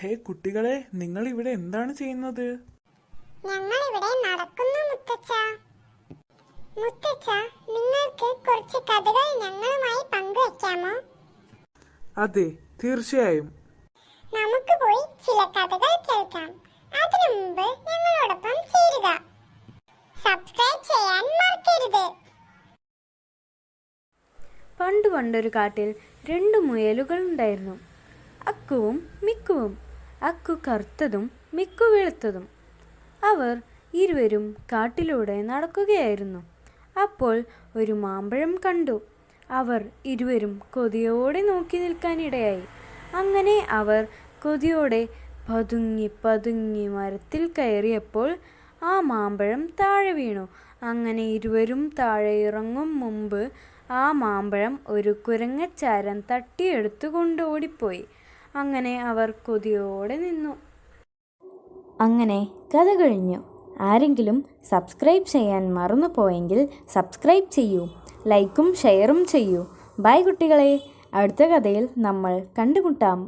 ഹേ കുട്ടികളെ, നിങ്ങൾ ഇവിടെ എന്താണ് ചെയ്യുന്നത്? ഞങ്ങൾ ഇവിടെ നടക്കുന്നു മുത്തച്ഛ. മുത്തച്ഛ, നിങ്ങൾക്ക് കുറച്ച് കഥകൾ ഞങ്ങളുമായി പങ്കുവെക്കാമോ? അതെ, തീർച്ചയായും. നമുക്ക് പോയി ചില കഥകൾ കേൾക്കാം. അതിനു മുമ്പ് ഞങ്ങളോടൊപ്പം ചേരുക. സബ്സ്ക്രൈബ് ചെയ്യാൻ മറക്കരുത്. പണ്ടൊരു കാട്ടിൽ 2 മുയലുകൾ ഉണ്ടായിരുന്നു, അക്കുവും മിക്കുവും. അക്കു കറുത്തതും മിക്കു വെളുത്തതും. അവർ ഇരുവരും കാട്ടിലൂടെ നടക്കുകയായിരുന്നു. അപ്പോൾ ഒരു മാമ്പഴം കണ്ടു. അവർ ഇരുവരും കൊതിയോടെ നോക്കി നിൽക്കാനിടയായി. അങ്ങനെ അവർ കൊതിയോടെ പതുങ്ങി പതുങ്ങി മരത്തിൽ കയറിയപ്പോൾ ആ മാമ്പഴം താഴെ വീണു. അങ്ങനെ ഇരുവരും താഴെ ഇറങ്ങും മുമ്പ് ആ മാമ്പഴം ഒരു കുരങ്ങച്ചാരൻ തട്ടിയെടുത്തു കൊണ്ട് ഓടിപ്പോയി. അങ്ങനെ അവർ കൊതിയോടെ നിന്നു. അങ്ങനെ കഥ കഴിഞ്ഞു. ആരെങ്കിലും സബ്സ്ക്രൈബ് ചെയ്യാൻ മറന്നു പോയെങ്കിൽ സബ്സ്ക്രൈബ് ചെയ്യൂ, ലൈക്കും ഷെയറും ചെയ്യൂ. ബൈ കുട്ടികളെ, അടുത്ത കഥയിൽ നമ്മൾ കണ്ടുമുട്ടാം.